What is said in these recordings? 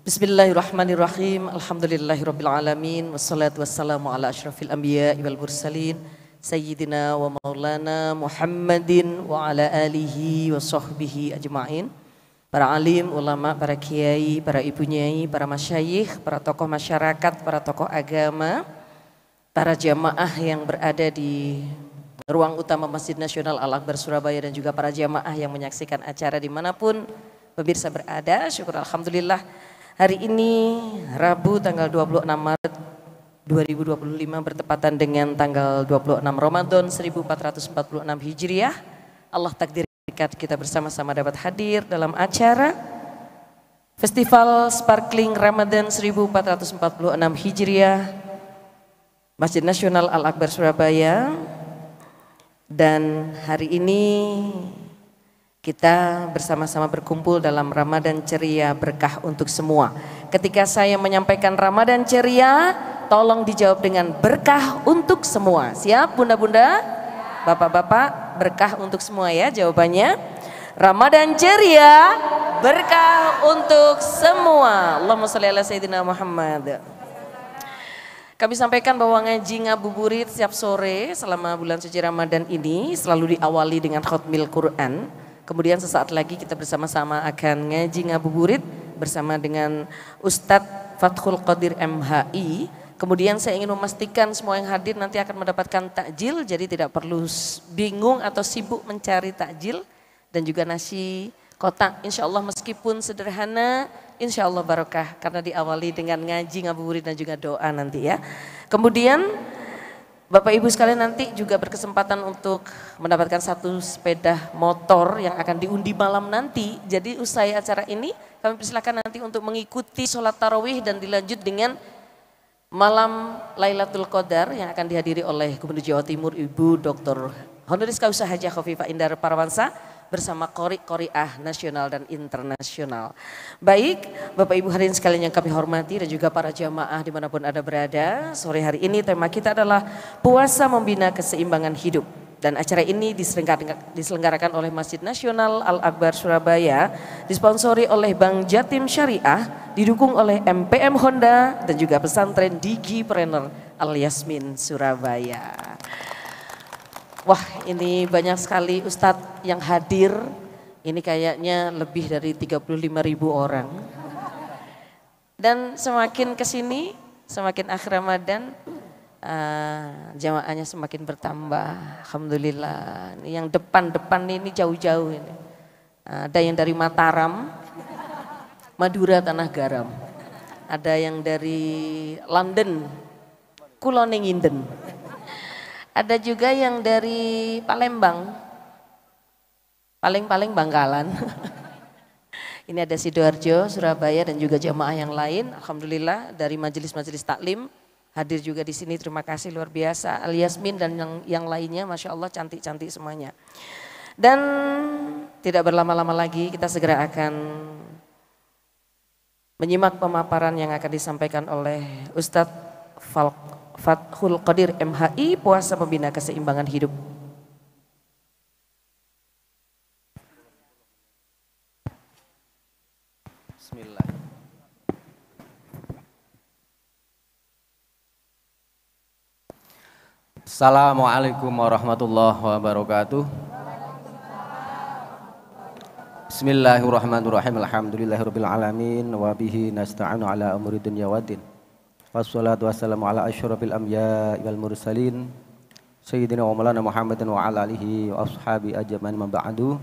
Bismillahirrahmanirrahim. Alhamdulillahirabbil alamin wassalatu wassalamu ala asyrafil anbiya'i wal mursalin sayyidina wa maulana Muhammadin wa ala alihi wa sahbihi ajma'in. Para alim, ulama, para kiai, para ibu nyai, para masyayikh, para tokoh masyarakat, para tokoh agama, para jamaah yang berada di ruang utama Masjid Nasional Al-Akbar Surabaya dan juga para jamaah yang menyaksikan acara dimanapun pemirsa berada. Syukur alhamdulillah. Hari ini Rabu tanggal 26 Maret 2025 bertepatan dengan tanggal 26 Ramadan 1446 Hijriah. Allah takdirkan kita bersama-sama dapat hadir dalam acara Festival Sparkling Ramadan 1446 Hijriah Masjid Nasional Al-Akbar Surabaya. Dan hari ini kita bersama-sama berkumpul dalam Ramadan ceria berkah untuk semua. Ketika saya menyampaikan Ramadan ceria, tolong dijawab dengan berkah untuk semua. Siap bunda-bunda, bapak-bapak, berkah untuk semua ya jawabannya. Ramadan ceria, berkah untuk semua. Allahumma sholli ala sayyidina Muhammad. Kami sampaikan bahwa ngaji ngabuburit setiap sore selama bulan suci Ramadan ini selalu diawali dengan khotmil Quran. Kemudian sesaat lagi kita bersama-sama akan ngaji ngabuburit bersama dengan Ustadz Fathul Qadir MHI. Kemudian saya ingin memastikan semua yang hadir nanti akan mendapatkan takjil, jadi tidak perlu bingung atau sibuk mencari takjil dan juga nasi kotak. Insya Allah meskipun sederhana, insya Allah barokah karena diawali dengan ngaji ngabuburit dan juga doa nanti ya. Kemudian Bapak Ibu sekalian nanti juga berkesempatan untuk mendapatkan satu sepeda motor yang akan diundi malam nanti. Jadi usai acara ini kami persilakan nanti untuk mengikuti sholat tarawih dan dilanjut dengan malam Lailatul Qadar yang akan dihadiri oleh Gubernur Jawa Timur Ibu Dr. Honoris Causa Hajah Khofifah Indar Parawansa bersama Qori-Qoriah nasional dan internasional. Baik, Bapak Ibu hadirin sekalian yang kami hormati dan juga para jamaah dimanapun Anda berada. Sore hari ini tema kita adalah puasa membina keseimbangan hidup. Dan acara ini diselenggarakan oleh Masjid Nasional Al-Akbar Surabaya, disponsori oleh Bank Jatim Syariah, didukung oleh MPM Honda dan juga pesantren Digipreneur Al Yasmin Surabaya. Wah, ini banyak sekali Ustadz yang hadir. Ini kayaknya lebih dari 35.000 orang. Dan semakin kesini, semakin akhir Ramadan, jamaahnya semakin bertambah. Alhamdulillah. Ini yang depan-depan ini jauh-jauh ini. Ada yang dari Mataram, Madura Tanah Garam. Ada yang dari London, Kulon Nginden. Ada juga yang dari Palembang, paling Bangkalan. Ini ada Sidoarjo, Surabaya dan juga jamaah yang lain. Alhamdulillah dari majelis-majelis taklim hadir juga di sini. Terima kasih luar biasa. Al Yasmin dan yang lainnya, masya Allah cantik-cantik semuanya. Dan tidak berlama-lama lagi kita segera akan menyimak pemaparan yang akan disampaikan oleh Ustadz Fathul Qadir MHI, puasa membina keseimbangan hidup. Bismillah. Assalamualaikum warahmatullahi wabarakatuh. Bismillahirrahmanirrahim. Alhamdulillahirabbil alamin wa bihi nasta'inu ala umuri dunya waddin. Wassalatu wassalamu ala asyrafil anbiya'i wal mursalin sayyidina wa maulana Muhammadin wa ala alihi wa ashabi ajmain ma ba'du.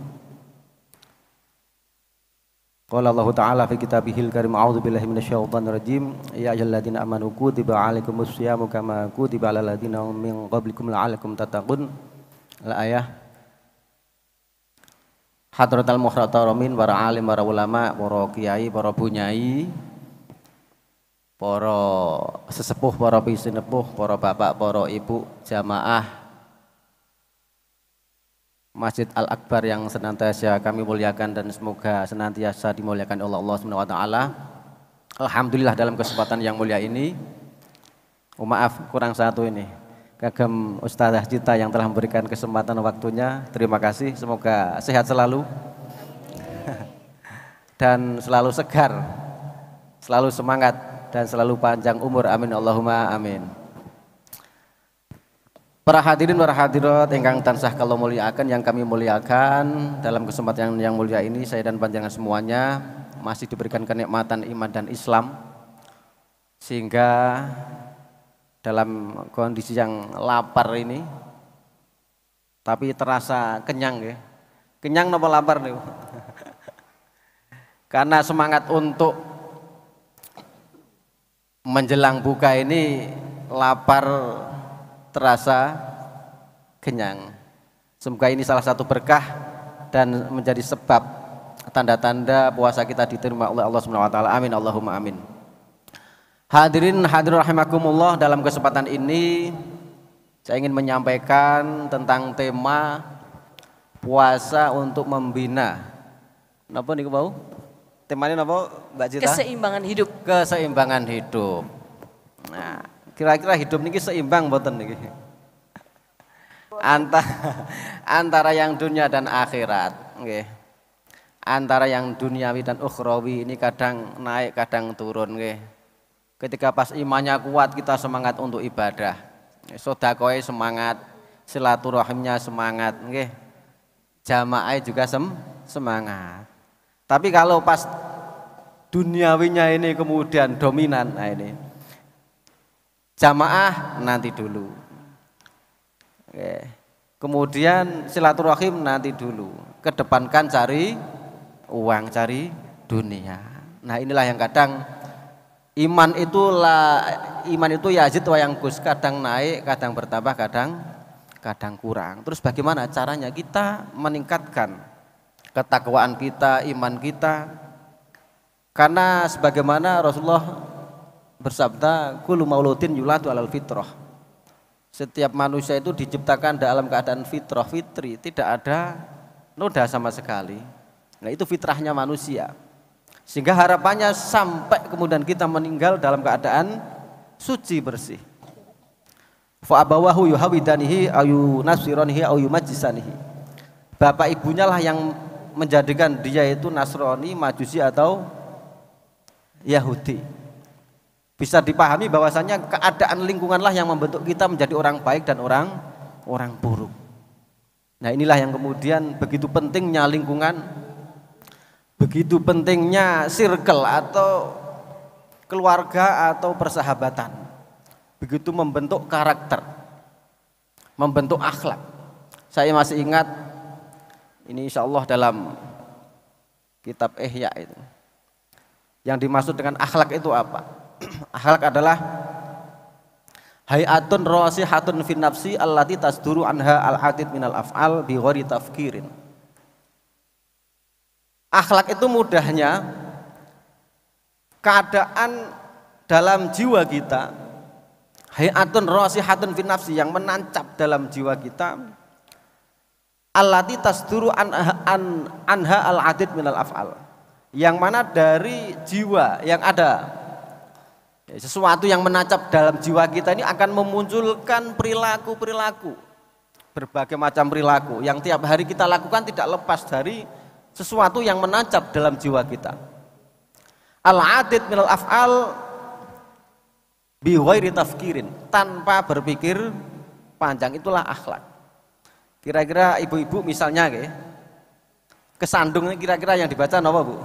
Qala Allah Ta'ala fi kitabihil karim a'udzu billahi minasyaitonir rajim ya ayyuhalladzina amanu kutiba 'alaikumus syamu kama kutiba 'alal ladzina min qablikum la'allakum tattaqun. Al-ayah. Hadratal muhtaramin, para alim, para ulama, para kiai, para bunyai, para sesepuh, para pisinepuh, para bapak, para ibu, jamaah Masjid Al-Akbar yang senantiasa kami muliakan dan semoga senantiasa dimuliakan oleh Allah Subhanahu wa taala. Alhamdulillah dalam kesempatan yang mulia ini. Maaf kurang satu ini. Kagem Ustazah Cita yang telah memberikan kesempatan waktunya. Terima kasih, semoga sehat selalu dan selalu segar selalu semangat dan selalu panjang umur, amin Allahumma amin. Para hadirin para hadirat ingkang tansah kula muliakan, yang kami muliakan dalam kesempatan yang mulia ini, saya dan panjenengan semuanya masih diberikan kenikmatan iman dan Islam, sehingga dalam kondisi yang lapar ini tapi terasa kenyang ya. Kenyang napa lapar nih? Karena semangat untuk menjelang buka ini lapar terasa kenyang. Semoga ini salah satu berkah dan menjadi sebab tanda-tanda puasa kita diterima oleh Allah Subhanahu wa taala. Amin Allahumma amin. Hadirin hadirin rahimakumullah, dalam kesempatan ini saya ingin menyampaikan tentang tema puasa untuk membina. Napa niku bau? Temanya napa Mbak Cita? Keseimbangan hidup. Keseimbangan hidup. Nah, kira-kira hidup niki seimbang mboten niki? Antara yang dunia dan akhirat, nggih. Antara yang duniawi dan ukhrawi ini kadang naik, kadang turun nggih. Ketika pas imannya kuat kita semangat untuk ibadah. Sedekah semangat, silaturahimnya semangat nggih. Jamaah juga semangat. Tapi kalau pas duniawinya ini kemudian dominan, nah ini jamaah nanti dulu. Oke. Kemudian silaturahim nanti dulu. Kedepankan cari uang, cari dunia. Nah inilah yang kadang iman itu yazid wa yangkus, kadang naik, kadang bertambah, kadang kurang. Terus bagaimana caranya kita meningkatkan ketakwaan kita, iman kita? Karena sebagaimana Rasulullah bersabda, kullu mauludin yuladu alal fitrah. Setiap manusia itu diciptakan dalam keadaan fitrah, fitri, tidak ada noda sama sekali. Nah itu fitrahnya manusia. Sehingga harapannya sampai kemudian kita meninggal dalam keadaan suci bersih. Fa abawahu yuhawidanihi ayu nasiranihi ayu majisanihi. Bapak ibunya lah yang menjadikan dia itu Nasrani, Majusi atau Yahudi. Bisa dipahami bahwasanya keadaan lingkunganlah yang membentuk kita menjadi orang baik dan orang buruk. Nah inilah yang kemudian begitu pentingnya lingkungan, begitu pentingnya circle atau keluarga atau persahabatan, begitu membentuk karakter, membentuk akhlak. Saya masih ingat ini insya Allah dalam kitab Ihya itu. Yang dimaksud dengan akhlak itu apa? Akhlak adalah hayatun rasihatun fin nafsi allati tasduru anha al-atid minal af'al bi ghairi tafkirin. Akhlak itu mudahnya keadaan dalam jiwa kita, hayatun rasihatun fin nafsi, yang menancap dalam jiwa kita, allati tasduru anha al-adid minal af'al, yang mana dari jiwa yang ada sesuatu yang menancap dalam jiwa kita ini akan memunculkan perilaku-perilaku, berbagai macam perilaku yang tiap hari kita lakukan tidak lepas dari sesuatu yang menancap dalam jiwa kita. Al-adid minal af'al bi ghairi tafkirin, tanpa berpikir panjang, itulah akhlak. Kira-kira ibu-ibu misalnya kesandung ini kira-kira yang dibaca apa Bu?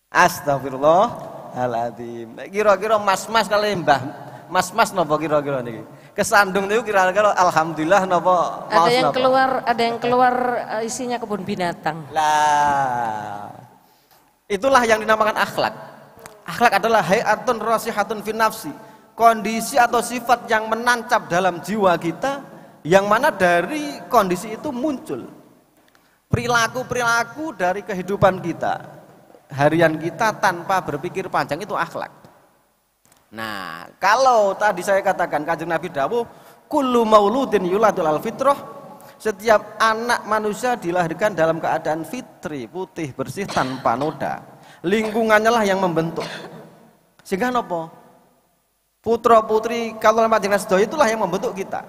Astagfirullahaladzim. Kira-kira mas-mas kali mbah, mas-mas napa kira-kira niki? Kesandung niku kira-kira alhamdulillah napa? Ada yang keluar isinya kebun binatang. Lah. Itulah yang dinamakan akhlak. Akhlak adalah hayatun rasihatun fin nafsi, kondisi atau sifat yang menancap dalam jiwa kita, yang mana dari kondisi itu muncul perilaku-perilaku dari kehidupan kita, harian kita tanpa berpikir panjang, itu akhlak. Nah, kalau tadi saya katakan Kanjeng Nabi dawuh, kullu mauludin yuladul al fitrah, setiap anak manusia dilahirkan dalam keadaan fitri, putih, bersih, tanpa noda. Lingkungannya lah yang membentuk. Sehingga nopo? Putra putri kalau panjenengan sedaya itulah yang membentuk kita.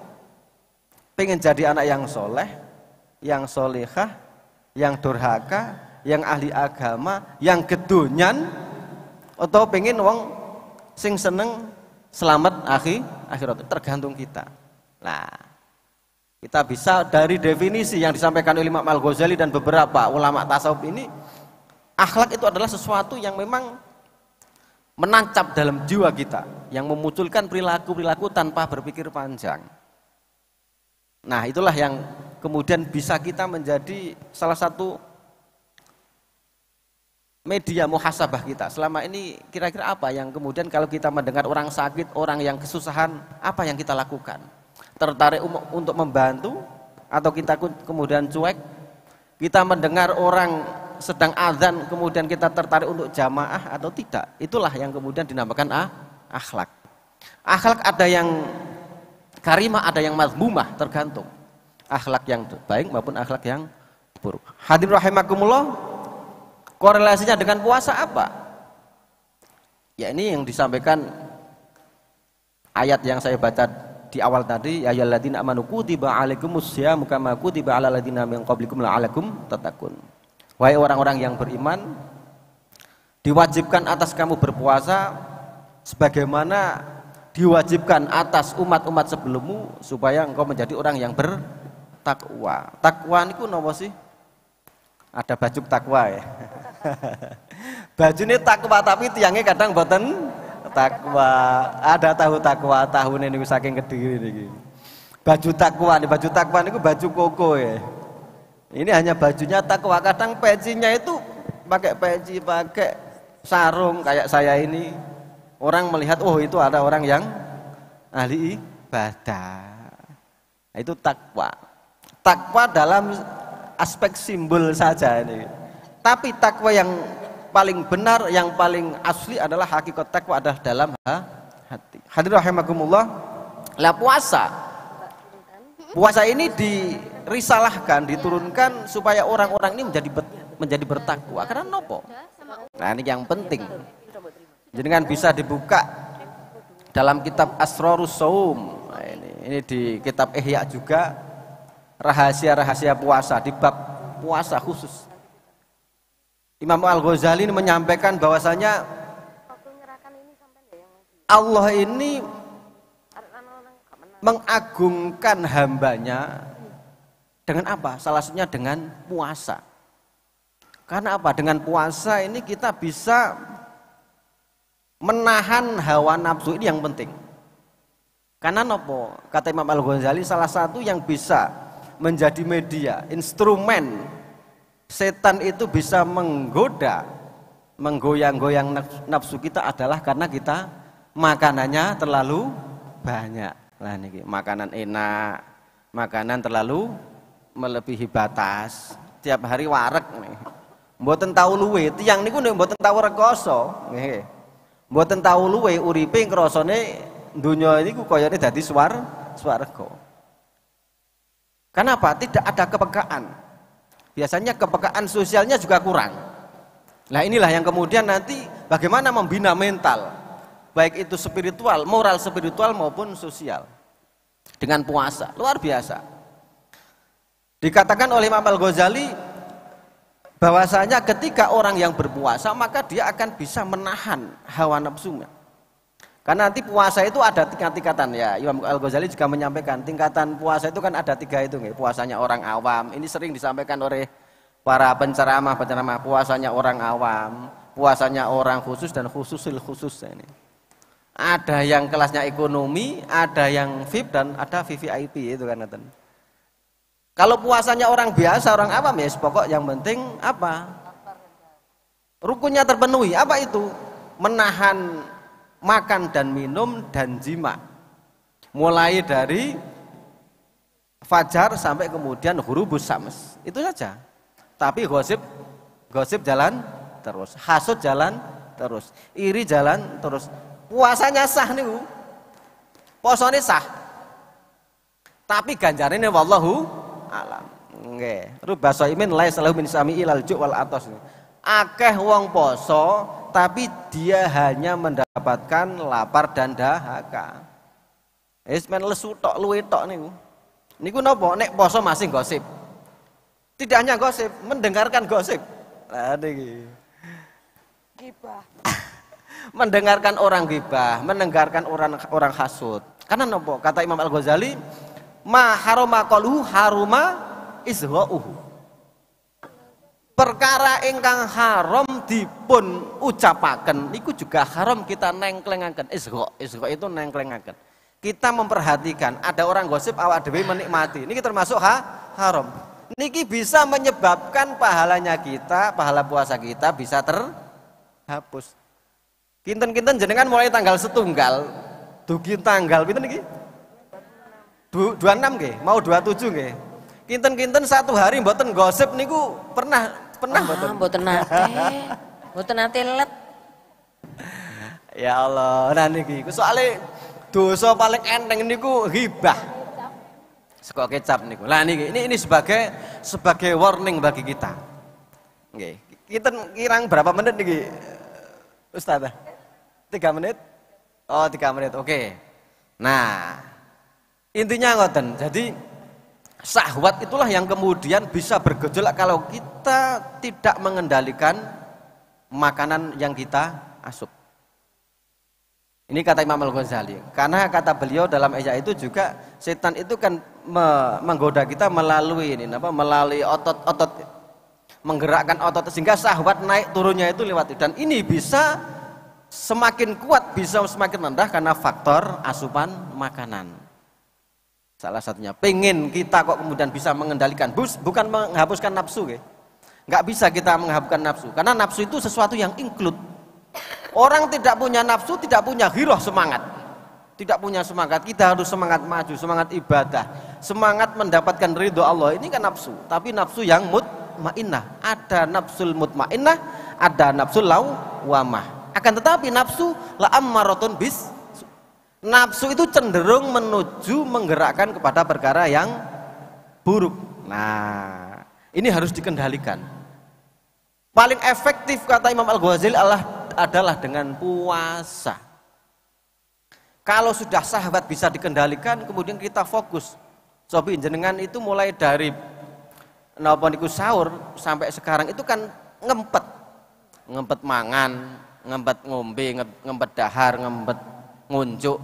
Pengen jadi anak yang soleh, yang solehah, yang durhaka, yang ahli agama, yang gedonyan, atau pengen wong sing seneng selamat akhirat, tergantung kita. Nah, kita bisa dari definisi yang disampaikan oleh Imam Al-Ghazali dan beberapa ulama tasawuf ini, akhlak itu adalah sesuatu yang memang menancap dalam jiwa kita, yang memunculkan perilaku-perilaku tanpa berpikir panjang. Nah, itulah yang kemudian bisa kita menjadi salah satu media muhasabah kita. Selama ini kira-kira apa yang kemudian kalau kita mendengar orang sakit, orang yang kesusahan, apa yang kita lakukan? Tertarik untuk membantu atau kita kemudian cuek? Kita mendengar orang sedang azan kemudian kita tertarik untuk jamaah atau tidak? Itulah yang kemudian dinamakan akhlak. Akhlak ada yang karimah, ada yang mazmumah, tergantung akhlak yang baik maupun akhlak yang buruk. Hadirin rahimakumullah, korelasinya dengan puasa apa? Ya ini yang disampaikan ayat yang saya baca di awal tadi, ya ayyuhalladzina amanu kutiba alaikumusyamu kama kutiba alal ladzina min qablikum la'alakum tattaqun. Wahai orang-orang yang beriman, diwajibkan atas kamu berpuasa sebagaimana diwajibkan atas umat-umat sebelummu supaya engkau menjadi orang yang bertakwa. Takwa niku napa sih? Ada baju takwa ya. Bajune takwa tapi tiangnya kadang boten takwa. Ada tahu takwa, tahune niku saking Kediri niki. Baju takwa niku baju koko ya. Ini hanya bajunya takwa, kadang pecinya itu pakai peci, pakai sarung kayak saya ini. Orang melihat, oh itu ada orang yang ahli ibadah. Itu takwa. Takwa dalam aspek simbol saja ini. Tapi takwa yang paling benar, yang paling asli adalah hakikat takwa adalah dalam hati. Hadirin rahimakumullah. Lah puasa ini dirisalahkan, diturunkan supaya orang-orang ini menjadi bertakwa. Karena nopo? Nah ini yang penting. Jadi kan bisa dibuka dalam kitab Asrarus Shaum. Nah, ini di kitab Ihya juga rahasia-rahasia puasa di bab puasa khusus. Imam Al-Ghazali menyampaikan bahwasanya Allah ini mengagungkan hambanya dengan apa? Salah satunya dengan puasa. Karena apa? Dengan puasa ini kita bisa menahan hawa nafsu, ini yang penting. Karena nopo? Kata Imam Al-Ghazali, salah satu yang bisa menjadi media, instrumen setan itu bisa menggoda, menggoyang-goyang nafsu kita adalah karena kita makanannya terlalu banyak. Nah ini makanan enak, makanan terlalu melebihi batas. Tiap hari wareg nih. Mboten tahu luwe, tiyang niku mboten tahu rekoso. Nggih. Mboten tahu luwe uripe ngrasane donya niku kayane dadi swarga. Kenapa? Tidak ada kepekaan. Biasanya kepekaan sosialnya juga kurang. Nah inilah yang kemudian nanti bagaimana membina mental, baik itu spiritual, moral spiritual maupun sosial. Dengan puasa, luar biasa. Dikatakan oleh Imam Al-Ghazali bahwasanya ketika orang yang berpuasa maka dia akan bisa menahan hawa nafsunya. Karena nanti puasa itu ada tingkat-tingkatan ya. Imam Al-Ghazali juga menyampaikan tingkatan puasa itu kan ada 3 itu nih. Puasanya orang awam. Ini sering disampaikan oleh para penceramah. Puasanya orang awam, puasanya orang khusus dan khususil khusus ini. Ada yang kelasnya ekonomi, ada yang VIP dan ada VVIP itu kan. Kalau puasanya orang biasa, orang awam ya pokok yang penting apa? Rukunnya terpenuhi. Apa itu? Menahan makan dan minum dan jima. Mulai dari fajar sampai kemudian ghurubus syams. Itu saja. Tapi gosip jalan terus, hasud jalan terus, iri jalan terus. Puasanya sah nih, posone sah. Tapi ganjarane wallahu alam. Nggih. Ruba shaimin laisa lahu min sami'i lal ju' wal atas. Akeh wong poso tapi dia hanya mendapatkan lapar dan dahaga. Wis men lesu tok luwe tok niku. Niku napa? Nek poso masih gosip. Tidak hanya gosip, mendengarkan gosip. Lah niki. Gibah. mendengarkan orang ghibah, mendengarkan orang hasud. Karena nopo? Kata Imam Al-Ghazali, ma harama qaluhu haruma izgha'uhu. Perkara ingkang haram dipun ucapaken niku juga haram kita nengklengaken. Izgha itu nengklengaken. Kita memperhatikan ada orang gosip awak dhewe menikmati. Niki termasuk haram. Niki bisa menyebabkan pahalanya kita, pahala puasa kita bisa terhapus. Kinten-kinten jenengan mulai tanggal setunggal dugi tanggal pinten niki? 26 nggih, mau 27 nggih. Kinten-kinten satu hari mboten gosip niku pernah mboten nate let. Ya Allah, nah niki soalnya dosa paling enteng niku ghibah. Sego kecap niku. Lah niki ini sebagai warning bagi kita. Nggih. Kita kirang berapa menit niki? Ustazah? 3 menit? Oh, 3 menit. Oke. Nah, intinya ngoten. Jadi syahwat itulah yang kemudian bisa bergejolak kalau kita tidak mengendalikan makanan yang kita asup. Ini kata Imam Al-Ghazali. Karena kata beliau dalam Ihya itu juga setan itu kan menggoda kita melalui melalui otot-otot, menggerakkan otot sehingga syahwat naik turunnya itu lewat itu. Dan ini bisa semakin kuat, bisa semakin rendah karena faktor asupan makanan. Salah satunya, pengen kita kok kemudian bisa mengendalikan, bukan menghapuskan nafsu, nggak bisa kita menghapuskan nafsu, karena nafsu itu sesuatu yang include. Orang tidak punya nafsu, tidak punya giroh semangat, tidak punya semangat. Kita harus semangat maju, semangat ibadah, semangat mendapatkan ridho Allah. Ini kan nafsu, tapi nafsu yang mutmainnah. Ada nafsul mutmainnah, ada nafsul lawamah. Akan tetapi nafsu la ammaratun bis. Nafsu itu cenderung menuju menggerakkan kepada perkara yang buruk. Nah, ini harus dikendalikan. Paling efektif kata Imam Al-Ghazali adalah dengan puasa. Kalau sudah syahwat bisa dikendalikan, kemudian kita fokus. Sobi jenengan itu mulai dari napa niku sahur sampai sekarang itu kan ngempet mangan, ngempet ngombe, ngempet dahar, ngempet ngunjuk,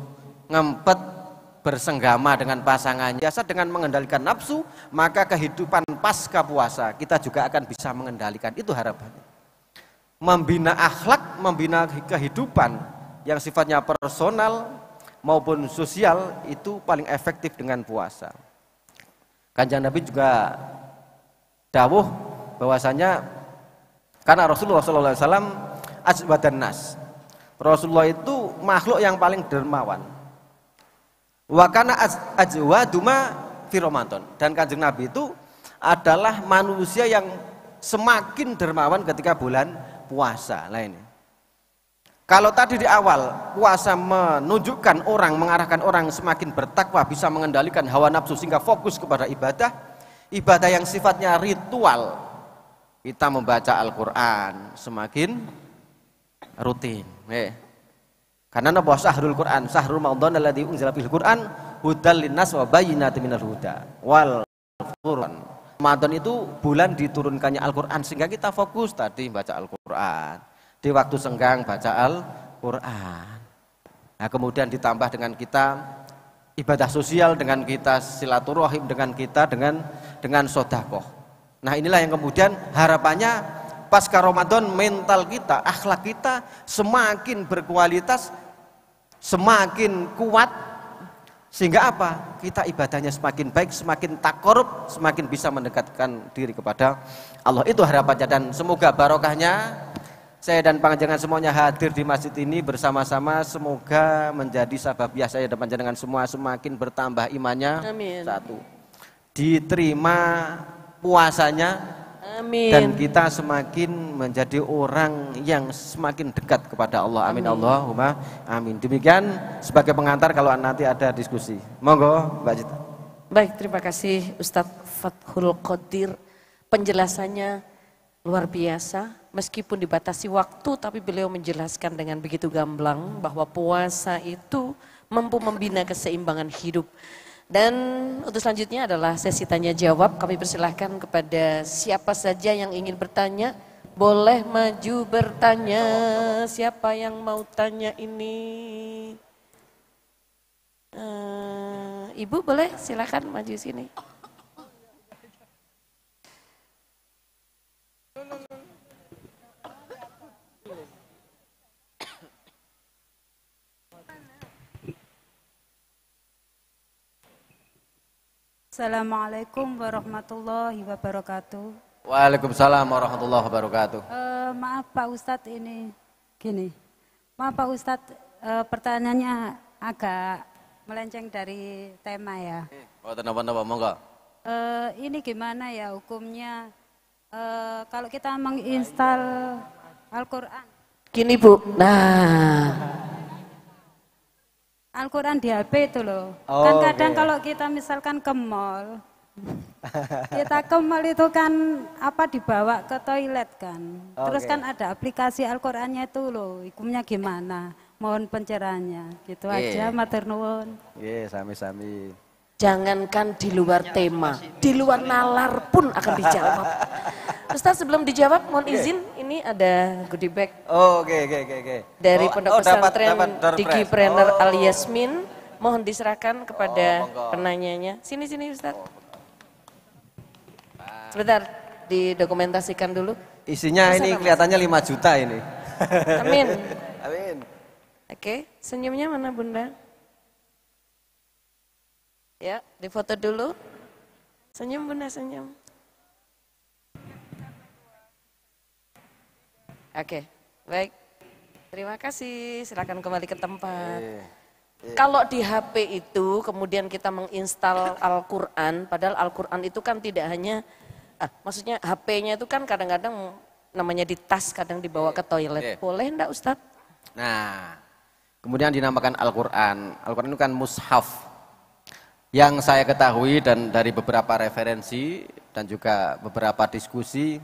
ngempet bersenggama dengan pasangannya. Biasa dengan mengendalikan nafsu, maka kehidupan pasca puasa kita juga akan bisa mengendalikan. Itu harapannya. Membina akhlak, membina kehidupan yang sifatnya personal maupun sosial itu paling efektif dengan puasa. Kanjeng Nabi juga dawuh bahwasanya karena Rasulullah SAW ajwadan nas. Rasulullah itu makhluk yang paling dermawan. Wa kana ajwaduma fi Ramadan. Dan Kanjeng Nabi itu adalah manusia yang semakin dermawan ketika bulan puasa. Nah ini. Kalau tadi di awal puasa menunjukkan orang, mengarahkan orang semakin bertakwa, bisa mengendalikan hawa nafsu sehingga fokus kepada ibadah. Ibadah yang sifatnya ritual. Kita membaca Al-Qur'an semakin rutin. Karena napa syahrul Quran, syahrul Ramadan alladzi unzila fil Quran hudal linnas wa bayyinatin minal huda wal furqan. Ramadan itu bulan diturunkannya Al-Qur'an sehingga kita fokus tadi baca Al-Qur'an. Di waktu senggang baca Al-Qur'an. Nah, kemudian ditambah dengan kita ibadah sosial, dengan kita silaturahim, dengan kita dengan sedekah. Nah, inilah yang kemudian harapannya pasca Ramadan mental kita, akhlak kita semakin berkualitas, semakin kuat, sehingga apa? Kita ibadahnya semakin baik, semakin takorup, semakin bisa mendekatkan diri kepada Allah. Itu harapannya dan semoga barokahnya saya dan panjenengan semuanya hadir di masjid ini bersama-sama, semoga menjadi sababiyah saya dan panjenengan semua semakin bertambah imannya. Amin. Satu, diterima puasanya. Amin. Dan kita semakin menjadi orang yang semakin dekat kepada Allah. Amin. Allahumma amin. Demikian sebagai pengantar kalau nanti ada diskusi. Monggo Mbak Cita. Baik, terima kasih Ustadz Fathul Qadir. Penjelasannya luar biasa. Meskipun dibatasi waktu, tapi beliau menjelaskan dengan begitu gamblang bahwa puasa itu mampu membina keseimbangan hidup. Dan untuk selanjutnya adalah sesi tanya jawab. Kami persilahkan kepada siapa saja yang ingin bertanya Boleh maju bertanya, siapa yang mau tanya ini? Ibu boleh silakan maju sini. Assalamualaikum warahmatullahi wabarakatuh. Waalaikumsalam warahmatullahi wabarakatuh. Maaf Pak Ustadz, ini gini. Maaf Pak Ustadz, pertanyaannya agak melenceng dari tema ya. Oh, kenapa monggo? Ini gimana ya hukumnya kalau kita menginstal Al-Quran? Gini Bu, nah. Al-Quran di HP itu loh. Oh, kan kadang okay. kalau kita misalkan ke mall, kita ke mall itu kan apa dibawa ke toilet kan. Terus kan ada aplikasi Al-Qurannya itu loh, hukumnya gimana? Mohon pencerahannya. Gitu aja, matur nuwun. Sami-sami. Jangankan di luar tema, di luar nalar pun akan dijawab. Ustaz sebelum dijawab mohon izin, ini ada goodie bag. Oh, oke. Dari Pondok Pesantren Digi Brander Al Yasmin. Yasmin, mohon diserahkan kepada penanyanya. Sini Ustaz. Sebentar, didokumentasikan dulu. Isinya ini kelihatannya 5 juta ini. Amin. Amin. Oke, senyumnya mana Bunda? Ya, difoto dulu. Senyum Bunda, senyum. Oke, baik. Terima kasih, silakan kembali ke tempat. Kalau di HP itu kemudian kita menginstal Al-Quran, padahal Al-Quran itu kan tidak hanya, maksudnya HP-nya itu kan kadang-kadang namanya di tas, kadang dibawa ke toilet. Boleh enggak Ustadz? Nah, kemudian dinamakan Al-Quran. Al-Quran itu kan mushaf. Yang saya ketahui dan dari beberapa referensi dan juga beberapa diskusi,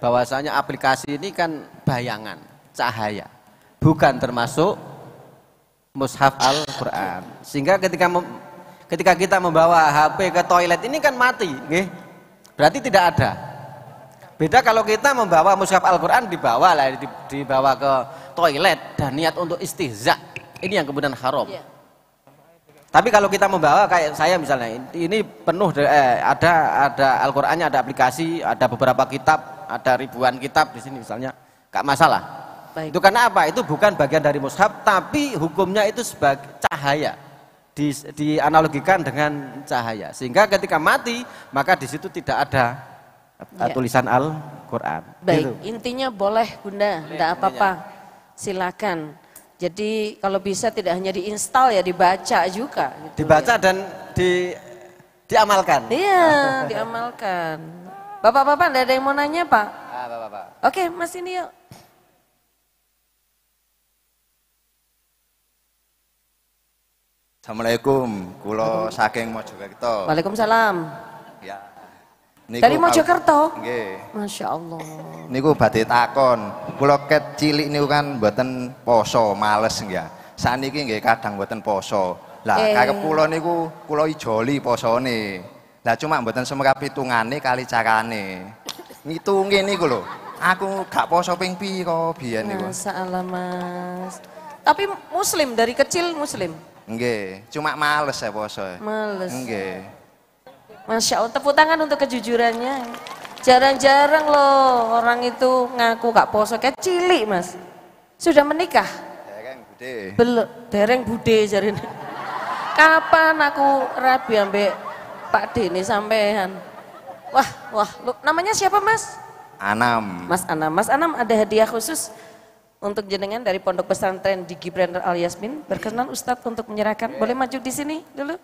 bahwasanya aplikasi ini kan bayangan, cahaya, bukan termasuk mushaf Al-Quran. Sehingga ketika kita membawa HP ke toilet ini kan mati, berarti tidak ada. Beda kalau kita membawa mushaf Al-Quran dibawa ke toilet dan niat untuk istihza, ini yang kemudian haram. Tapi kalau kita membawa kayak saya misalnya, ini penuh ada Al-Qur'annya, ada aplikasi, ada beberapa kitab, ada ribuan kitab di sini misalnya, gak masalah. Baik. Itu karena apa? Itu bukan bagian dari mushaf, tapi hukumnya itu sebagai cahaya. Dianalogikan dengan cahaya. Sehingga ketika mati, maka di situ tidak ada tulisan Al-Qur'an. Baik, gitu. Intinya boleh Bunda, tidak apa-apa. Silakan. Jadi kalau bisa tidak hanya diinstal ya dibaca juga. Gitu, dibaca ya. Dan diamalkan. Iya, diamalkan. Bapak-bapak ada yang mau nanya Pak? Bapak-bapak. Oke, Mas ini yuk. Assalamualaikum, kula saking Mojokerto. Waalaikumsalam. Ya. Dari Mojokerto? Nggih. Masya Allah. Niku badhe takon, kula ket cilik niku kan mboten poso, males nggih. Saniki nggih kadang mboten poso. Lah kaya kula niku kula ijoli posone. Lah cuma mboten semrap hitungane kali carane. Ngitunge niku lho. Aku gak poso ping pira biyen niku. Masalah Mas. Tapi muslim dari kecil muslim? Nggih, cuma males ya poso. Males. Nggih. Masya Allah, tepuk tangan untuk kejujurannya. Jarang-jarang loh orang itu ngaku gak poso, kayak cilik Mas. Sudah menikah? Dereng bude. Belum, dereng bude jarine. Kapan aku rabi ambek Pak Deni sampean? Wah, namanya siapa Mas? Anam. Mas Anam ada hadiah khusus untuk jenengan dari Pondok Pesantren Digi Brander Al Yasmin. Berkenan Ustadz untuk menyerahkan. Boleh maju di sini dulu?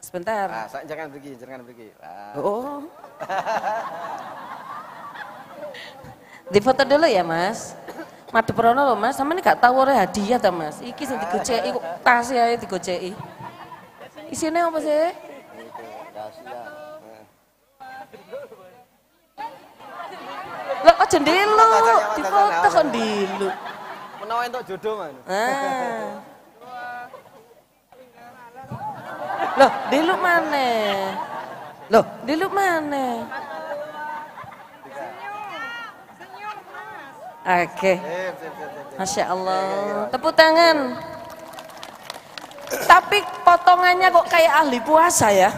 Sebentar. Jangan pergi. Oh. Difoto dulu ya Mas. Madu Prono loh Mas, sama ini gak tahu oleh hadiah ta Mas. Iki sing digoceki kok tas ya digoceki. Isine apa sih? Lah aja ndelu, difoto kok ndilu. Menawa entuk jodoh man. Loh, diluk mana? Oke. Masya Allah. Tepuk tangan. Tapi potongannya kok kayak ahli puasa ya.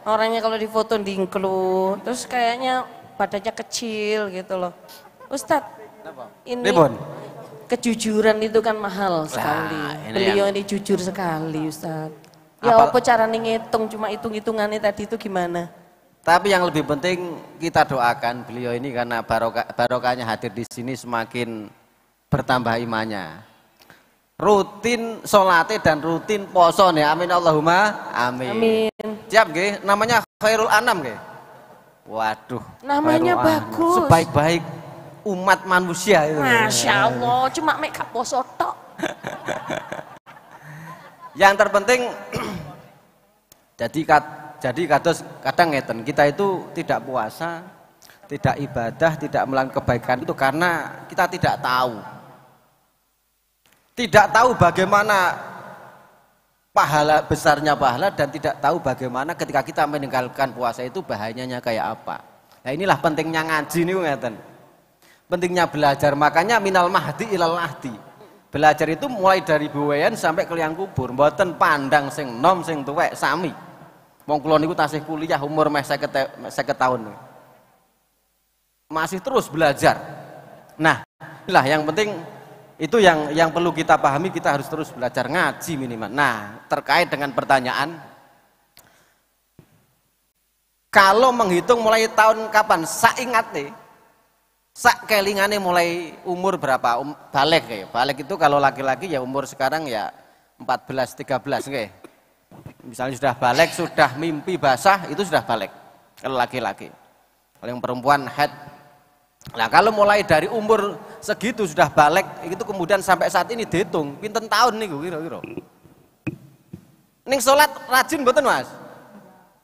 Orangnya kalau difoto dingklu, terus kayaknya badannya kecil gitu loh. Ustadz, ini kejujuran itu kan mahal sekali. Beliau ini jujur sekali Ustadz. Ya apa cara ngitung, cuma hitung-hitungannya tadi itu gimana? Tapi yang lebih penting kita doakan beliau ini karena barokahnya hadir di sini semakin bertambah imannya. Rutin sholatnya dan rutin poso nih, amin Allahumma amin. Amin. Siap nggih, namanya Khairul Anam nggih. Waduh, namanya bagus. Sebaik-baik umat manusia itu. Masya Allah, cuma make up poso tok. Yang terpenting jadi kadang ngeten, kita itu tidak puasa, tidak ibadah, tidak melakukan kebaikan itu karena kita tidak tahu. Tidak tahu bagaimana besarnya pahala dan tidak tahu bagaimana ketika kita meninggalkan puasa itu bahayanya kayak apa. Nah inilah pentingnya ngaji nih ngeten. Pentingnya belajar, makanya minal mahdi ilal lahdi. Belajar itu mulai dari buwean sampai ke liang kubur, mboten pandang sing nom sing tuwek sami. Wong kula niku tasih kuliah umur meh 50 tahun. Masih terus belajar. Nah, inilah yang penting. Itu yang perlu kita pahami, kita harus terus belajar ngaji minimal. Nah, terkait dengan pertanyaan, kalau menghitung mulai tahun kapan, saingat nih, sak kelingane mulai umur berapa? Balik kayak. Balik itu kalau laki-laki ya umur sekarang ya 14, 13 kayak. Misalnya sudah balik, sudah mimpi basah, itu sudah balik. Kalau laki-laki. Kalau yang perempuan head. Nah kalau mulai dari umur segitu sudah balik, itu kemudian sampai saat ini dihitung pinten tahun nih kira-kira. Ning sholat rajin mboten Mas?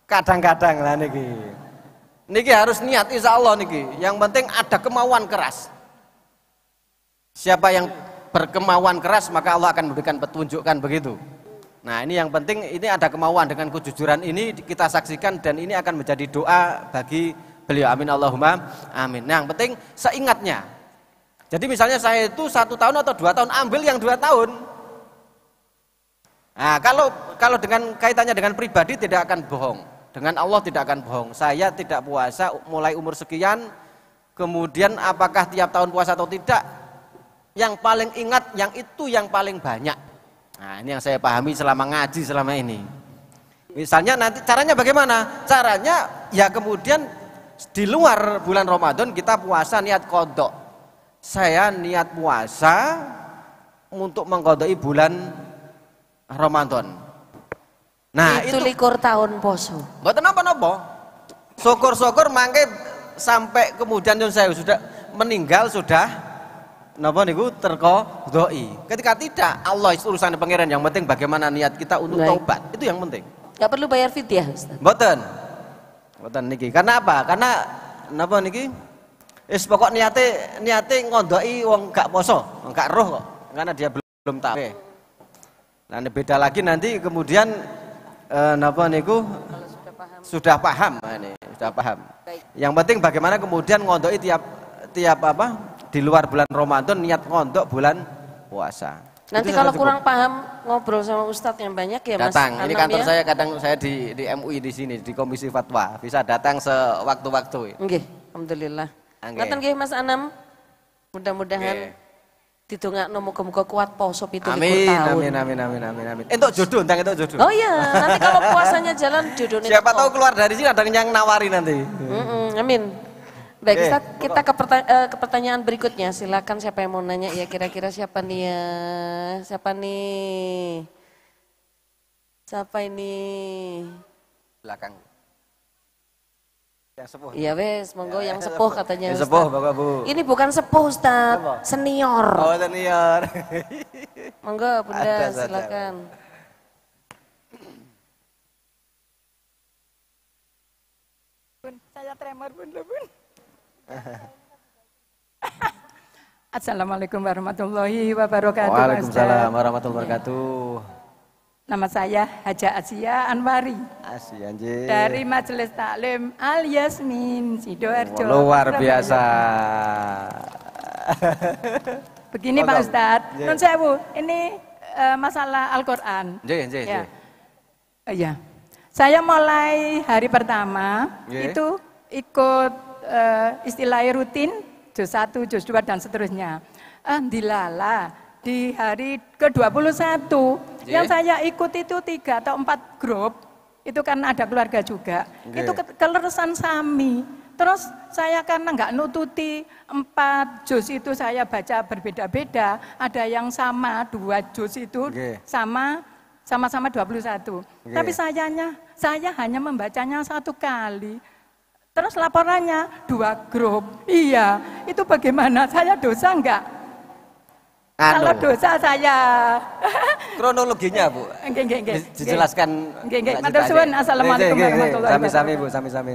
Kadang-kadang lah niki harus niat insya Allah niki. Yang penting ada kemauan keras. Siapa yang berkemauan keras maka Allah akan memberikan petunjuk kan begitu. Nah ini yang penting, ini ada kemauan, dengan kejujuran ini kita saksikan dan ini akan menjadi doa bagi beliau, amin Allahumma amin. Nah, yang penting seingatnya. Jadi misalnya saya itu 1 tahun atau 2 tahun, ambil yang 2 tahun. Nah kalau dengan kaitannya dengan pribadi tidak akan bohong, dengan Allah tidak akan bohong. Saya tidak puasa mulai umur sekian, kemudian apakah tiap tahun puasa atau tidak, yang paling ingat yang itu yang paling banyak. Nah ini yang saya pahami selama ngaji selama ini. Misalnya nanti caranya bagaimana? Caranya ya kemudian di luar bulan Ramadan kita puasa niat kodok. Saya niat puasa untuk mengkodoi bulan Ramadan. Nah itu likur tahun poso. Mboten napa-napa. Syukur-syukur mangke sampai kemudian saya sudah meninggal sudah napa niku terkodoi. Ketika tidak, Allah urusan pangeran, yang penting bagaimana niat kita untuk taubat. Itu yang penting. Enggak perlu bayar fidyah, Ustaz. Mboten niki. Karena apa? Karena napa niki? Wis pokok niate ngondoki wong gak poso, gak roh kok. Karena dia belum tahu. Nah, beda lagi nanti kemudian napa niku sudah paham. Ini sudah paham. Yang penting bagaimana kemudian ngondoki tiap apa? Di luar bulan Ramadan niat ngondok bulan puasa. Nanti kalau kurang paham ngobrol sama Ustadz yang banyak ya Mas. Datang, ini kantor saya, kadang saya di MUI di sini di Komisi Fatwa, bisa datang sewaktu-waktu. Nggih, alhamdulillah. Ngoten nggih Mas Anam. Mudah-mudahan didongakno muga-muga kuat poso 17 tahun. Amin. Entuk jodoh, entuk jodoh. Oh iya, nanti kalau puasanya jalan jodohnya. Siapa tahu keluar dari sini ada yang nawari nanti. Amin. Baik, Ustaz, kita ke pertanyaan berikutnya. Silakan siapa yang mau nanya ya, kira-kira siapa nih ya? Siapa ini? Belakang. Yang sepuh. Iya wes, monggo yang sepuh katanya. Yang sepuh, Bapak Bu. Ini bukan sepuh, Ustaz, senior. Oh, senior. Monggo Bunda, silakan. Bun, saya tremor Bun. Assalamualaikum warahmatullahi wabarakatuh. Waalaikumsalam warahmatullahi wabarakatuh. Nama saya Haja Asia Anwari. Asia anjir. Dari Majelis Taklim Al Yasmin Sidoarjo. Luar biasa. Begini Pak Ustadz, non sewu, ini masalah Al-Quran. Ya. Iya. Saya mulai hari pertama itu ikut istilahnya rutin, juz 1, juz 2 dan seterusnya. Dilala di hari ke-21 yang saya ikut itu 3 atau 4 grup, itu karena ada keluarga juga. Itu keleresan sami. Terus saya karena nggak nututi 4 juz itu saya baca berbeda-beda, ada yang sama 2 juz itu sama-sama 21. Tapi saya hanya membacanya 1 kali. Terus laporannya 2 grup. Iya, itu bagaimana? Saya dosa enggak? Kalau dosa saya. Kronologinya Bu. Dijelaskan. Matur suwun. Assalamualaikum warahmatullahi wabarakatuh. Sami-sami Bu, sami-sami.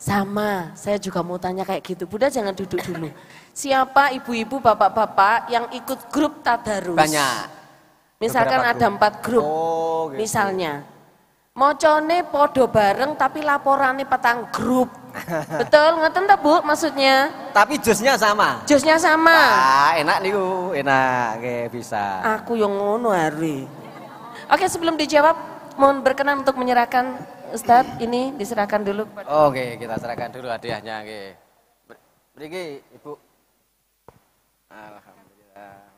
Sama, saya juga mau tanya kayak gitu. Bunda jangan duduk dulu. Siapa ibu-ibu, bapak-bapak yang ikut grup tadarus? Banyak. Misalkan ada 4 grup. Gitu. Misalnya. Mocone podo bareng tapi laporannya petang grup. Betul, ngeten tak Bu maksudnya? Tapi jusnya sama. Jusnya sama. Enak niku, enak, bisa. Aku yang ngono hari. Oke, sebelum dijawab, mohon berkenan untuk menyerahkan Ustadz, ini diserahkan dulu. Oke, kita serahkan dulu hadiahnya. Beri Ibu. Alhamdulillah.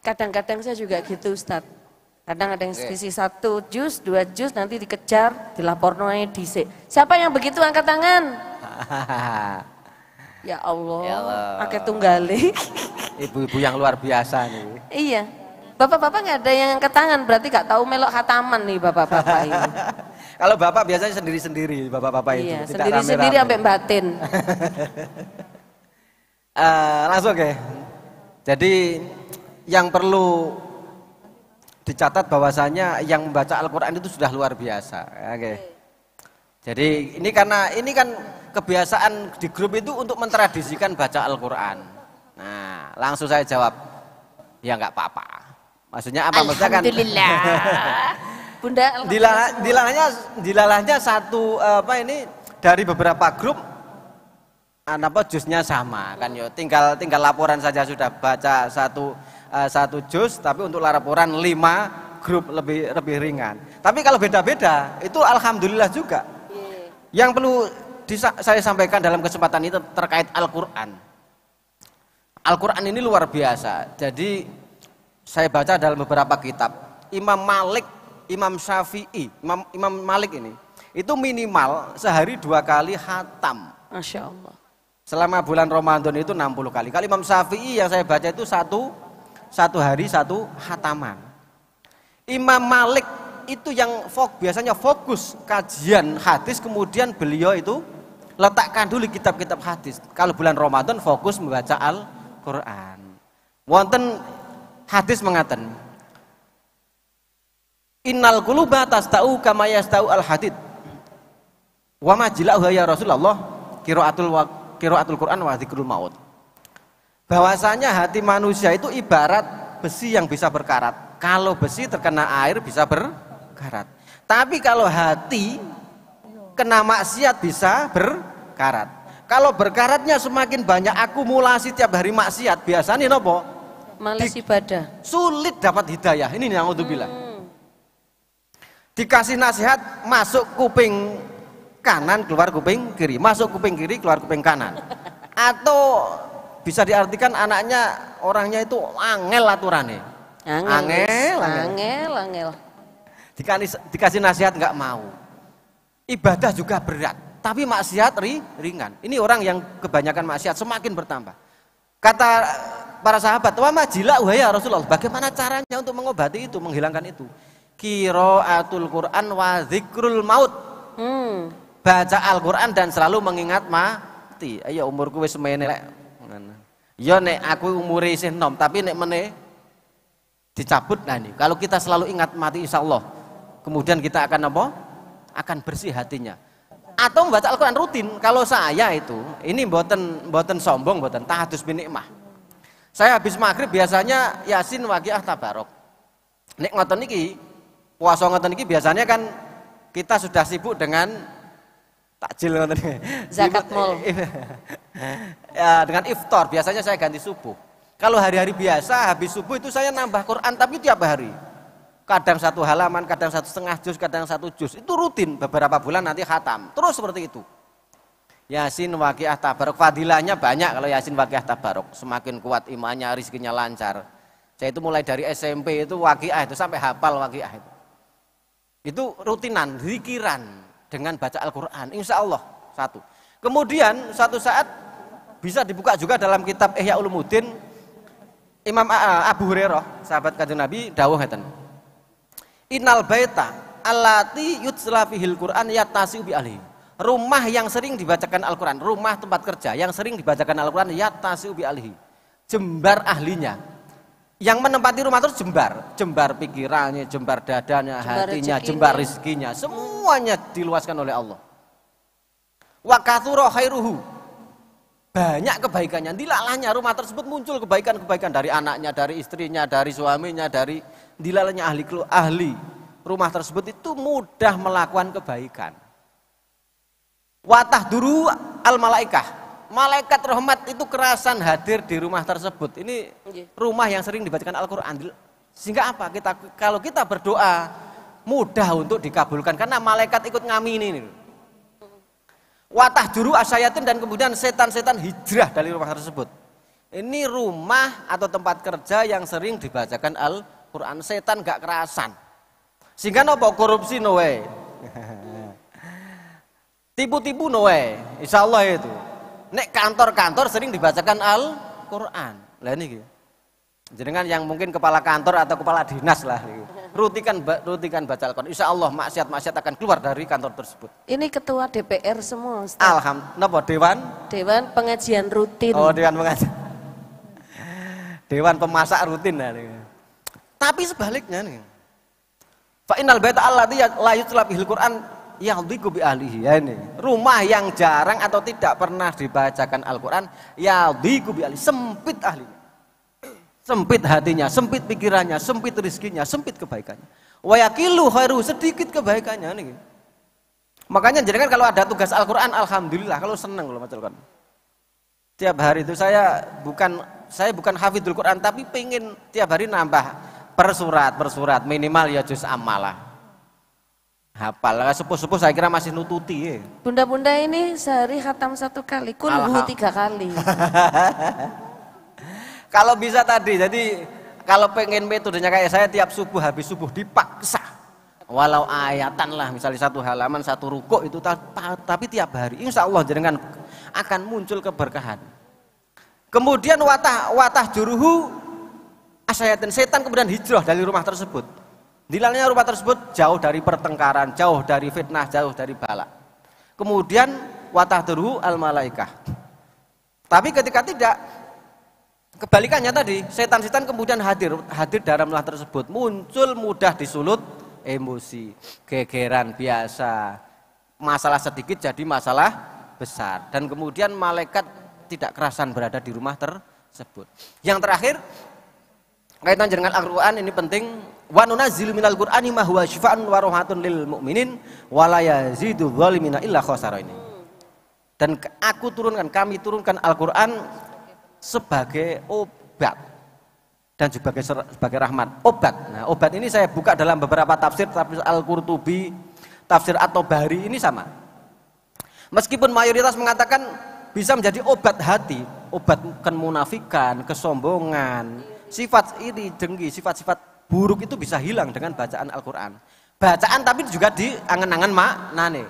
Kadang-kadang saya juga gitu Ustadz. Kadang ada yang selisih 1 juz, 2 juz, nanti dikejar, dilaporkan dhisik. Siapa yang begitu angkat tangan? Ya Allah, pakai tunggale. Ibu-ibu yang luar biasa nih. Iya, bapak-bapak nggak ada yang angkat tangan, berarti nggak tahu melok khataman nih bapak-bapak ini. Kalau bapak biasanya sendiri-sendiri, bapak-bapak itu. Iya, sendiri-sendiri sampai batin. Langsung Jadi yang perlu dicatat bahwasanya yang membaca Al-Quran itu sudah luar biasa. Jadi ini kan kebiasaan di grup itu untuk mentradisikan baca Al-Quran. Nah, langsung saya jawab, ya nggak apa-apa. Maksudnya apa? Alhamdulillah. Bunda, dilalahnya satu dari beberapa grup. Juznya sama kan yo, tinggal laporan saja sudah baca satu juz, tapi untuk laporan 5 grup lebih ringan. Tapi kalau beda-beda itu alhamdulillah juga. Yang perlu saya sampaikan dalam kesempatan ini terkait Al-Quran. Al-Quran ini luar biasa. Jadi saya baca dalam beberapa kitab, Imam Malik, Imam Syafi'i, Imam Malik ini itu minimal sehari 2 kali khatam. Masya Allah. Selama bulan Ramadan itu 60 kali. Kalau Imam Syafi'i yang saya baca itu satu hari 1 khataman. Imam Malik itu yang biasanya fokus kajian hadis, kemudian beliau itu letakkan dulu kitab-kitab hadis. Kalau bulan Ramadan fokus membaca Al-Quran. Wonten hadis mengaten, Innal quluba tasta'u kama yasta'u al-hadid. Wa ma jila'uha ya Rasulullah qiraatul Quran wa dzikrul maut. Bahwasanya hati manusia itu ibarat besi yang bisa berkarat. Kalau besi terkena air bisa berkarat. Tapi kalau hati kena maksiat bisa berkarat. Kalau berkaratnya semakin banyak akumulasi tiap hari maksiat, biasanya nopo? Malas ibadah. Sulit dapat hidayah. Ini naudzubillah. Dikasih nasihat masuk kuping kanan keluar kuping kiri, masuk kuping kiri keluar kuping kanan. Atau bisa diartikan orangnya itu angel aturannya. Angel. Dikasih nasihat nggak mau. Ibadah juga berat, tapi maksiat ringan. Ini orang yang kebanyakan maksiat semakin bertambah. Kata para sahabat, "Wa majila ya Rasulullah." Bagaimana caranya untuk mengobati itu, menghilangkan itu? Qiraatul Quran wa dzikrul maut. Baca Al-Quran dan selalu mengingat mati. Ayo umurku wis semene lek. Ya nek aku umure isih enom, tapi nek meneh dicabut nih. Kalau kita selalu ingat mati insyaallah, kemudian kita akan apa? Akan bersih hatinya. Atau membaca Al-Quran rutin. Kalau saya itu, ini mboten sombong, mboten tahadus bin nikmah. Saya habis maghrib biasanya Yasin, Waqiah, Tabarok. Nek ngoten niki, puasa ngoten niki biasanya kan kita sudah sibuk dengan takjil ngoten niki. Zakat mal. Ya, dengan iftar biasanya saya ganti subuh. Kalau hari-hari biasa habis subuh itu saya nambah Quran tapi tiap hari. Kadang 1 halaman, kadang 1,5 juz, kadang 1 juz. Itu rutin beberapa bulan nanti khatam. Terus seperti itu. Yasin, Waqiah, Tabarok, fadilahnya banyak kalau Yasin, Waqiah, Tabarok. Semakin kuat imannya, rizkinya lancar. Saya itu mulai dari SMP itu Waqiah itu sampai hafal Waqiah itu. Itu rutinan, zikiran dengan baca Al-Qur'an. Insya Allah satu. Kemudian suatu saat bisa dibuka juga dalam kitab Ihya Ulumuddin Imam Abu Hurairah, sahabat Kanjeng Nabi dawuh ngeten. Innal baita allati yutsla fihil Qur'an yattasi'u bi ahlihi. Rumah yang sering dibacakan Al-Quran, rumah tempat kerja yang sering dibacakan Al-Quran, yattasi'u bi ahlihi, jembar ahlinya. Yang menempati rumah terus jembar pikirannya, jembar dadanya, hatinya, jembar rizkinya, semuanya diluaskan oleh Allah. Wa katsura khairuhu, banyak kebaikannya, dilalahnya rumah tersebut muncul kebaikan-kebaikan dari anaknya, dari istrinya, dari suaminya, dari dilalahnya ahli rumah tersebut itu mudah melakukan kebaikan. Watah duru al malaikah, malaikat rahmat itu kerasan hadir di rumah tersebut. Ini rumah yang sering dibacakan Al-Quran. Sehingga apa? Kalau kita berdoa mudah untuk dikabulkan karena malaikat ikut ngamini ini. Watah duru asyayatin, dan kemudian setan-setan hijrah dari rumah tersebut. Ini rumah atau tempat kerja yang sering dibacakan Al-Quran. Setan gak kerasan. Sehingga nopo korupsi noe. Tipu-tipu noe, insya Allah itu. Nek kantor-kantor sering dibacakan Al-Quran. Lah ini, jenengan yang mungkin kepala kantor atau kepala dinas lah, rutikan baca Al-Quran. Insya Allah maksiat-maksiat akan keluar dari kantor tersebut. Ini ketua DPR semua, Ustaz. Alhamdulillah. Dewan pengajian rutin. Oh, dewan pengajian. Dewan pemasak rutin lah. Tapi sebaliknya nih. Fa innal baita allati la yutlab fihil Qur'an yadhiqu bi ahlihi. Ya ini, rumah yang jarang atau tidak pernah dibacakan Al-Qur'an, yadhiqu bi ahlihi, sempit ahlinya. Sempit hatinya, sempit pikirannya, sempit rezekinya, sempit kebaikannya. Wa yaqilu khairu, sedikit kebaikannya nih. Makanya jenengan kalau ada tugas Al-Qur'an, alhamdulillah, kalau senang kalau baca Al-Qur'an. Tiap hari itu saya bukan hafidul Quran, tapi pengen tiap hari nambah per surat minimal ya juz amalah. Hafal, sepuh-sepuh saya kira masih nututi ya. Bunda-bunda ini sehari khatam 1 kali, kulhu 3 kali. Kalau bisa tadi, jadi kalau pengen metodenya kayak saya tiap subuh habis subuh dipaksa. Walau ayatan lah, misalnya 1 halaman 1 rukuk itu, tapi tiap hari insya Allah jenengan akan muncul keberkahan. Kemudian watah juruhu asyayatin, setan kemudian hijrah dari rumah tersebut. Dilalahnya rumah tersebut jauh dari pertengkaran, jauh dari fitnah, jauh dari bala. Kemudian watah juruhu al malaikah. Tapi ketika tidak, kebalikannya tadi, setan-setan kemudian hadir dalam rumah tersebut, muncul mudah disulut emosi, gegeran biasa, masalah sedikit jadi masalah besar, dan kemudian malaikat tidak kerasan berada di rumah tersebut. Yang terakhir, kaitan dengan Al-Qur'an ini penting. Wa nunazzilu minal Qur'ani ma huwa syifaa'un wa rahmatun lil mu'minin wa la yazidu dzalimina illa khasara ini. Dan kami turunkan Al-Qur'an sebagai obat dan sebagai rahmat. Obat. Nah, obat ini saya buka dalam beberapa tafsir Al-Qurtubi, tafsir At-Tabari ini sama. Meskipun mayoritas mengatakan bisa menjadi obat hati, obat kemunafikan, kesombongan, sifat iri, dengki, sifat-sifat buruk itu bisa hilang dengan bacaan Al-Quran. Bacaan tapi juga diangan-angan maknanya.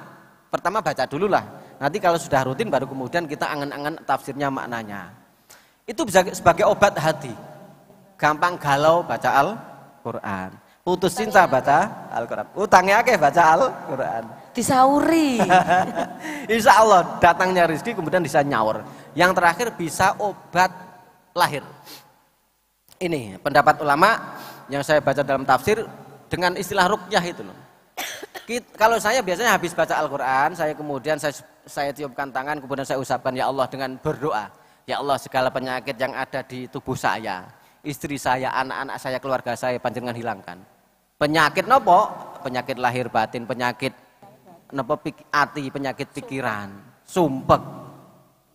Pertama baca dulu lah, nanti kalau sudah rutin baru kemudian kita angan-angan tafsirnya, maknanya. Itu bisa sebagai obat hati. Gampang galau baca Al-Quran, putus cinta baca Al-Quran, utangnya akeh baca Al-Quran, disauri. Insya Allah datangnya rezeki kemudian bisa nyaur. Yang terakhir bisa obat lahir. Ini pendapat ulama yang saya baca dalam tafsir dengan istilah ruqyah itu loh. Kalau saya biasanya habis baca Al-Quran, saya kemudian saya tiupkan tangan, kemudian saya usapkan ya Allah dengan berdoa. Ya Allah, segala penyakit yang ada di tubuh saya, istri saya, anak-anak saya, keluarga saya, panjenengan hilangkan. Penyakit nopo? Penyakit lahir batin, penyakit nopo ati, penyakit pikiran, sumpek,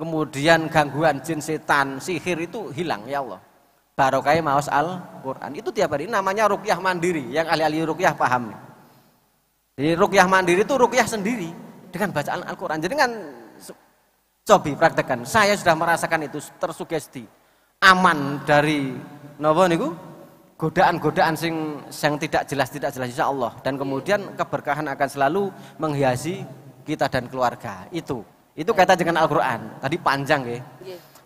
kemudian gangguan jin, setan, sihir itu hilang ya Allah. Barokah maos Al-Quran itu tiap hari, namanya ruqyah mandiri, yang ahli-ahli ruqyah paham nih. Jadi ruqyah mandiri itu ruqyah sendiri dengan bacaan Al-Quran. Jadi kan coba praktekkan, saya sudah merasakan itu, tersugesti, aman dari napa niku godaan-godaan yang tidak jelas insya Allah, dan kemudian keberkahan akan selalu menghiasi kita dan keluarga. Itu kaitan dengan Al-Quran. Tadi panjang ya.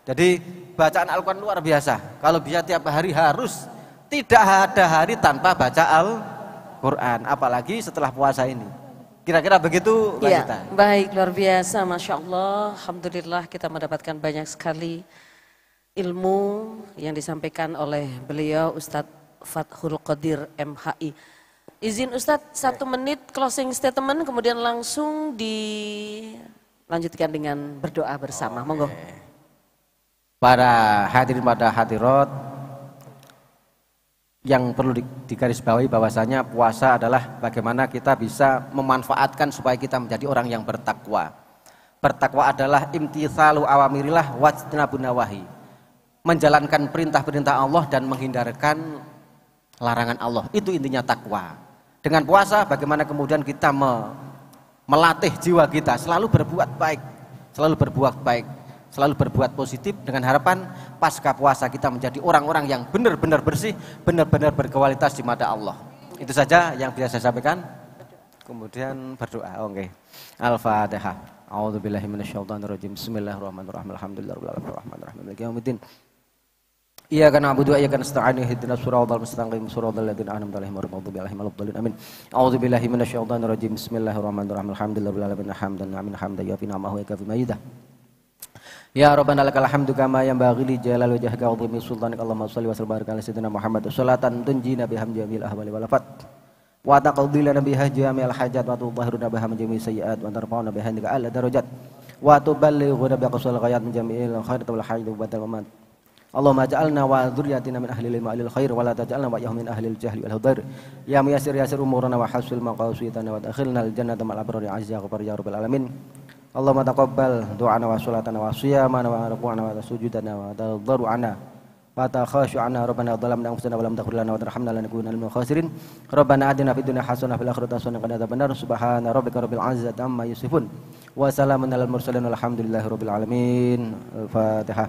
Jadi bacaan Al-Quran luar biasa. Kalau bisa tiap hari harus, tidak ada hari tanpa baca Al-Quran, apalagi setelah puasa ini. Kira-kira begitu Mbak Gita. Baik, luar biasa, Masya Allah. Alhamdulillah kita mendapatkan banyak sekali ilmu yang disampaikan oleh beliau Ustadz Fathul Qadir MHI. Izin Ustadz 1 menit closing statement, kemudian langsung dilanjutkan dengan berdoa bersama. Monggo. Para hadirin, pada hadirat, yang perlu digarisbawahi bahwasanya puasa adalah bagaimana kita bisa memanfaatkan supaya kita menjadi orang yang bertakwa. Bertakwa adalah imtitsalu awamirillah wajtinabun nawahi, menjalankan perintah-perintah Allah dan menghindarkan larangan Allah. Itu intinya takwa. Dengan puasa bagaimana kemudian kita melatih jiwa kita selalu berbuat baik, selalu berbuat positif, dengan harapan pasca puasa kita menjadi orang-orang yang benar-benar bersih, benar-benar berkualitas di mata Allah. Itu saja yang bisa saya sampaikan. Kemudian berdoa. Oke. Al-Fatihah. A'udzubillahi minasyaitonirrajim. Bismillahirrahmanirrahim. Alhamdulillahirabbil alamin arrahmanirrahim maliki yaumiddin. Iyyaka na'budu wa iyyaka nasta'in ihdinas siratal mustaqim siratal ladzina an'amta 'alaihim ghairil maghdubi 'alaihim waladdallin. Amin. A'udzubillahi minasyaitonirrajim. Bismillahirrahmanirrahim. Alhamdulillahirabbil alamin hamdan hamdan yafi ni'amahu wa yafi mayidah. Ya Rabbana lakal hamdu kama yanbaghi li jalali wajhika wa 'azimi sultanika. Allahumma shalli wa sallim wa barik ala sayyidina Muhammad salatan tunjina biha min jami'il ahwali wal afat wa taqdi lana biha jami'al hajat wa tudahhiruna biha min jami'is sayyi'at wa tarfa'una biha indaka a'la darajat wa tuballighuna biha aqsal ghayat min jami'il khairat wal hajat wa batal mamat. Allahumma ja'alna wa dzurriyyatina min ahli ilmi wal khair wa la taj'alna wa yahmin ahli al jahli wal hudar. Ya muyassir yasir umurana wa hasil maqasidana wa adkhilna al jannata ma'al abrari azza wa ya rabbal alamin. Allahumma taqabbal du'ana wa salatana wa siyamana wa ruku'ana wa sujudana wa tadarru'ana wa takhashu'ana. Rabbana dhalamna anfusana wa lam taghfir lana wa tarhamna lanakunanna minal khasirin. Rabbana atina fid dunya hasanah wa fil akhirati hasanah wa qina adzabannar. Subhana rabbika rabbil izzati amma yasifun wa salamun alal mursalin walhamdulillahi rabbil alamin. Al-Fatihah.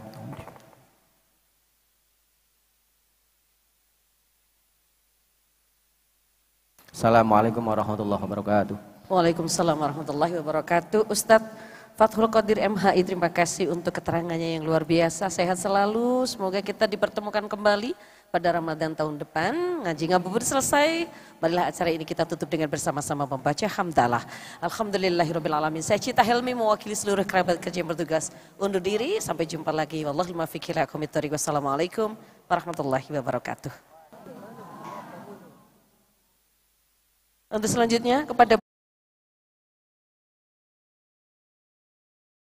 Assalamualaikum warahmatullahi wabarakatuh. Waalaikumsalam warahmatullahi wabarakatuh. Ustadz Fathul Qadir MHI, terima kasih untuk keterangannya yang luar biasa. Sehat selalu, semoga kita dipertemukan kembali pada Ramadan tahun depan. Ngaji ngabuburit selesai, marilah acara ini kita tutup dengan bersama-sama membaca hamdalah. Alhamdulillahirabbil alamin. Saya Cita Helmi mewakili seluruh kerabat kerja yang bertugas undur diri. Sampai jumpa lagi. Wallahul muwaffiq ila aqwamit thoriq. Wassalamualaikum warahmatullahi wabarakatuh. Untuk selanjutnya kepada